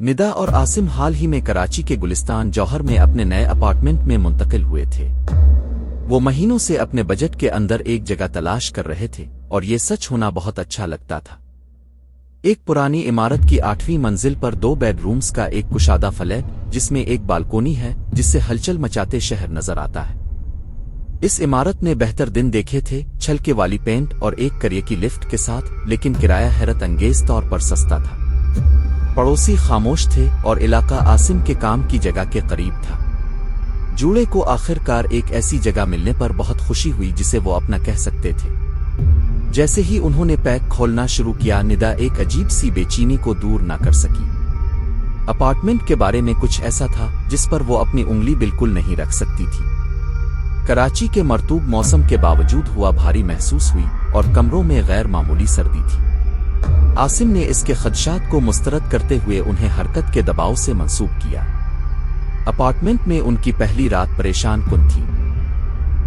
निदा और आसिम हाल ही में कराची के गुलिस्तान जौहर में अपने नए अपार्टमेंट में मुंतकिल हुए थे। वो महीनों से अपने बजट के अंदर एक जगह तलाश कर रहे थे और ये सच होना बहुत अच्छा लगता था। एक पुरानी इमारत की 8वीं मंजिल पर 2 बेडरूम्स का एक कुशादा फ्लैट जिसमें एक बालकोनी है जिससे हलचल मचाते शहर नजर आता है। इस इमारत ने बेहतर दिन देखे थे, छलके वाली पेंट और एक करिए की लिफ्ट के साथ, लेकिन किराया हैरत अंगेज तौर पर सस्ता था। पड़ोसी खामोश थे और इलाका आसिम के काम की जगह के करीब था। जूड़े को आखिरकार एक ऐसी जगह मिलने पर बहुत खुशी हुई जिसे वो अपना कह सकते थे। जैसे ही उन्होंने पैक खोलना शुरू किया, निदा एक अजीब सी बेचैनी को दूर ना कर सकी। अपार्टमेंट के बारे में कुछ ऐसा था जिस पर वो अपनी उंगली बिल्कुल नहीं रख सकती थी। कराची के मरतूब मौसम के बावजूद हुआ भारी महसूस हुई और कमरों में गैर मामूली सर्दी थी। आसिम ने इसके खदशात को मुस्तरद करते हुए उन्हें हरकत के दबाव से मंसूब किया। अपार्टमेंट में उनकी पहली रात परेशान कुन थी।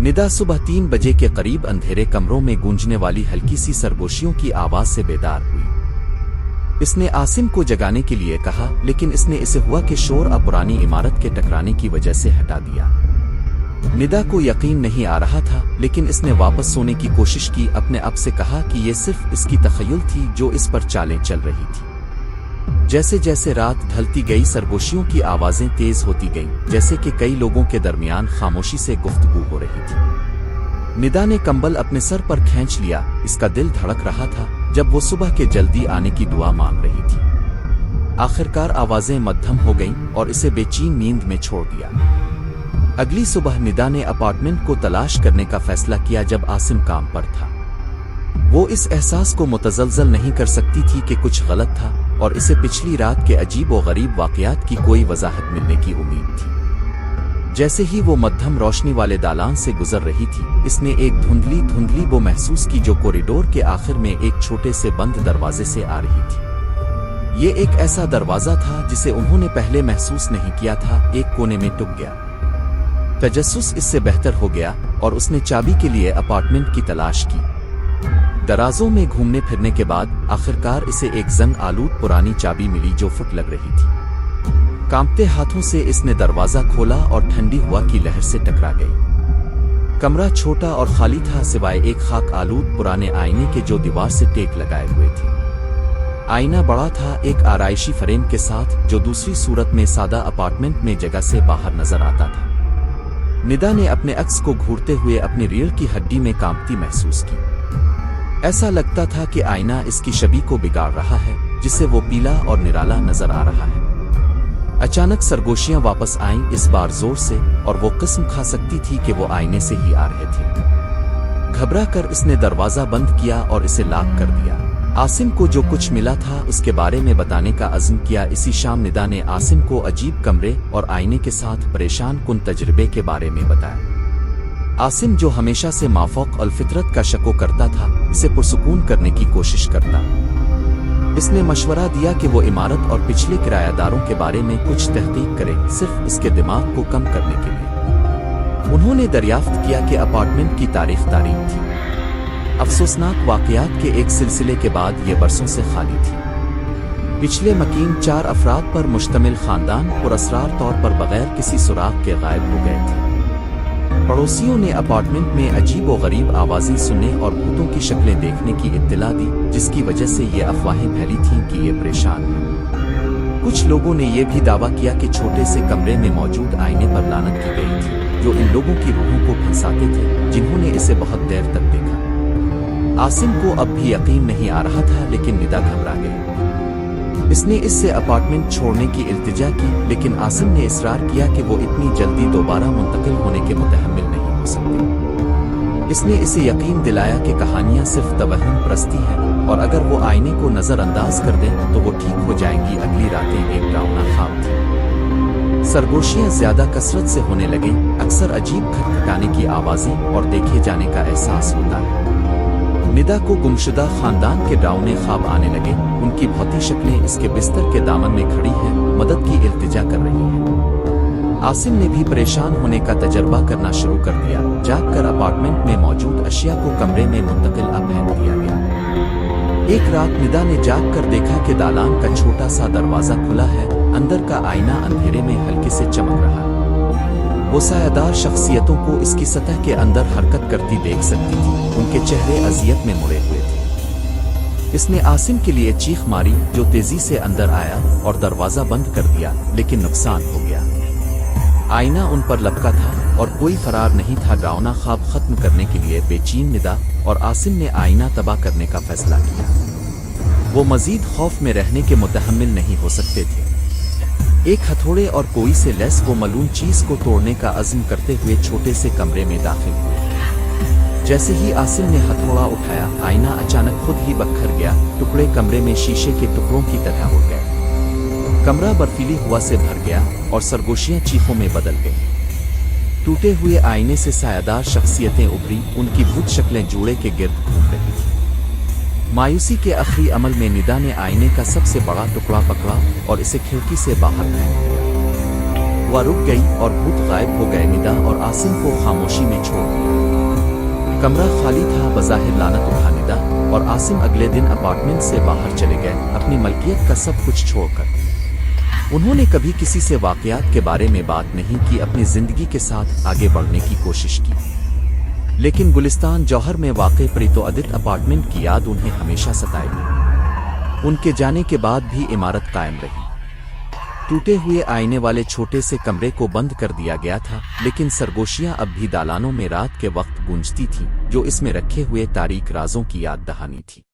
निदा सुबह 3 बजे के करीब अंधेरे कमरों में गूंजने वाली हल्की सी सरगोशियों की आवाज से बेदार हुई। इसने आसिम को जगाने के लिए कहा, लेकिन इसने इसे हुआ कि शोर अब पुरानी इमारत के टकराने की वजह से हटा दिया। निदा को यकीन नहीं आ रहा था, लेकिन इसने वापस सोने की कोशिश की। अपने आप से कहा कि ये सिर्फ इसकी तखय्युल थी जो इस पर चालें चल रही थी। जैसे जैसे रात ढलती गई, सरगोशियों की आवाजें तेज होती गईं, जैसे कि कई लोगों के दरमियान खामोशी से गुफ्तगू हो रही थी। निदा ने कंबल अपने सर पर खींच लिया। इसका दिल धड़क रहा था जब वो सुबह के जल्दी आने की दुआ मांग रही थी। आखिरकार आवाजें मध्यम हो गईं और इसे बेचैन नींद में छोड़ दिया। अगली सुबह निदा ने अपार्टमेंट को तलाश करने का फैसला किया जब आसिम काम पर था। वो इस एहसास को मुतज़लज़ल नहीं कर सकती थी कि कुछ गलत था और इसे पिछली रात के अजीब व गरीब वाक़यात की कोई वजाहत मिलने की उम्मीद थी। जैसे ही वो मध्यम रोशनी वाले दालान से गुजर रही थी, इसने एक धुंधली वो महसूस की जो कॉरिडोर के आखिर में एक छोटे से बंद दरवाजे से आ रही थी। ये एक ऐसा दरवाजा था जिसे उन्होंने पहले महसूस नहीं किया था। एक कोने में टुक गया। तजस्सुस इससे बेहतर हो गया और उसने चाबी के लिए अपार्टमेंट की तलाश की। दराजों में घूमने फिरने के बाद आखिरकार इसे एक जंग आलूद पुरानी चाबी मिली जो फुट लग रही थी। कांपते हाथों से इसने दरवाजा खोला और ठंडी हवा की लहर से टकरा गई। कमरा छोटा और खाली था, सिवाय एक खाक आलूद पुराने आईने के जो दीवार से टेक लगाए हुए थे। आईना बड़ा था, एक आराइशी फ्रेम के साथ, जो दूसरी सूरत में सादा अपार्टमेंट में जगह से बाहर नजर आता था। निदा ने अपने अक्स को घूरते हुए अपनी रीढ़ की हड्डी में कांपती महसूस की। ऐसा लगता था कि आईना इसकी छवि को बिगाड़ रहा है, जिससे वो पीला और निराला नजर आ रहा है। अचानक सरगोशियां वापस आईं, इस बार जोर से, और वो कसम खा सकती थी कि वो आईने से ही आ रहे थे। घबरा कर इसने दरवाजा बंद किया और इसे लॉक कर दिया। आसिम को जो कुछ मिला था उसके बारे में बताने का अज़्म किया। इसी शाम निदा ने आसिम को अजीब कमरे और आईने के साथ परेशान कुन तजर्बे के बारे में बताया। आसिम, जो हमेशा से माफौक अल फितरत का शको करता था, इसे पुरसुकून करने की कोशिश करता। इसने मशवरा दिया कि वो इमारत और पिछले किरायादारों के बारे में कुछ तहकीक करे, सिर्फ इसके दिमाग को कम करने के लिए। उन्होंने दरियाफ्त किया कि अपार्टमेंट की तारीख थी। अफसोसनाक वाक़यात के एक सिलसिले के बाद ये बरसों से खाली थी। पिछले मकीन 4 अफराद पर मुश्तमिल खानदान पुरअसरार तौर पर बगैर किसी सुराग के गायब हो गए थे। पड़ोसियों ने अपार्टमेंट में अजीब व गरीब आवाज़ें सुनने और भूतों की शक्लें देखने की इत्तला दी, जिसकी वजह से ये अफवाहें फैली थीं कि ये परेशान है। कुछ लोगों ने यह भी दावा किया कि छोटे से कमरे में मौजूद आईने पर लानत की गई थी, जो इन लोगों की रूहों को फंसाते थे जिन्होंने इसे बहुत देर तक देखा। आसिम को अब भी यकीन नहीं आ रहा था, लेकिन निदा घबरा गई। इसने इससे अपार्टमेंट छोड़ने की इल्तिजा की, लेकिन आसिम ने इसरार किया कि वो इतनी जल्दी दोबारा मुंतकिल होने के मुतहम्मिल नहीं हो सकते। इसने इसे यकीन दिलाया कि कहानियां सिर्फ तवहम परस्ती हैं और अगर वो आईने को नजरअंदाज कर दें तो वो ठीक हो जाएंगी। अगली रातें एक डरावना ख्वाब थी। सरगोशियां ज्यादा कसरत से होने लगी, अक्सर अजीब खटखटाने की आवाजें और देखे जाने का एहसास होता है। निदा को गुमशुदा खानदान के डरावने ख्वाब आने लगे। उनकी भौती शक्लें इसके बिस्तर के दामन में खड़ी हैं, मदद की इल्तिजा कर रही हैं। आसिम ने भी परेशान होने का तजर्बा करना शुरू कर दिया। जागकर अपार्टमेंट में मौजूद अशिया को कमरे में मुंतकिल फेंक दिया गया। एक रात निदा ने जाग कर देखा कि दालान का छोटा सा दरवाजा खुला है। اندر کا آئینہ اندھیرے میں ہلکے سے چمک رہا ہے۔ وہ سایہدار شخصیتوں کو اس کی سطح کے اندر حرکت کرتی دیکھ سکتی تھی، ان کے چہرے اذیت میں مڑے ہوئے تھے۔ اس نے عاصم کے لیے چیخ ماری، جو تیزی سے اندر آیا اور دروازہ بند کر دیا، لیکن نقصان ہو گیا۔ آئینہ ان پر لپکا تھا اور کوئی فرار نہیں تھا۔ ڈراؤنا خواب ختم کرنے کے لیے بے چین ندا اور عاصم نے آئینہ تباہ کرنے کا فیصلہ کیا۔ وہ مزید خوف میں رہنے کے متحمل نہیں ہو سکتے تھے۔ ایک ہتھوڑے اور کوئی سے لیس وہ ملعون چیز کو توڑنے کا عزم کرتے ہوئے چھوٹے سے کمرے میں داخل ہوئے۔ جیسے ہی عاصم نے ہتھوڑا اٹھایا، آئینہ اچانک خود ہی بکھر گیا، ٹکڑے کمرے میں شیشے کے ٹکڑوں کی طرح اڑ گئے۔ کمرہ برفیلی ہوا سے بھر گیا اور سرگوشیاں چیخوں میں بدل گئیں۔ ٹوٹے ہوئے آئینے سے سایہدار شخصیتیں ابھری، ان کی بھوت شکلیں جوڑے کے گرد گھوم رہی تھیں۔ مایوسی کے آخری عمل میں ندا نے آئینے کا سب سے بڑا ٹکڑا پکڑا اور اسے کھڑکی سے باہر پھینک دیا۔ وہ رک گئی اور بھوت غائب ہو گئے۔ ندا اور عاصم کو خاموشی میں چھوڑ دیا۔ کمرہ خالی تھا، بظاہر لعنت اٹھا ندا اور عاصم اگلے دن اپارٹمنٹ سے باہر چلے گئے، اپنی ملکیت کا سب کچھ چھوڑ کر۔ انہوں نے کبھی کسی سے واقعات کے بارے میں بات نہیں کی، اپنی زندگی کے ساتھ آگے بڑھنے کی کوشش کی۔ لیکن گلستان جوہر میں واقع پریتوادت اپارٹمنٹ کی یاد انہیں ہمیشہ ستائے گی۔ ان کے جانے کے بعد بھی عمارت قائم رہی۔ ٹوٹے ہوئے آئینے والے چھوٹے سے کمرے کو بند کر دیا گیا تھا، لیکن سرگوشیاں اب بھی دالانوں میں رات کے وقت گونجتی تھیں، جو اس میں رکھے ہوئے تاریک رازوں کی یاد دہانی تھی۔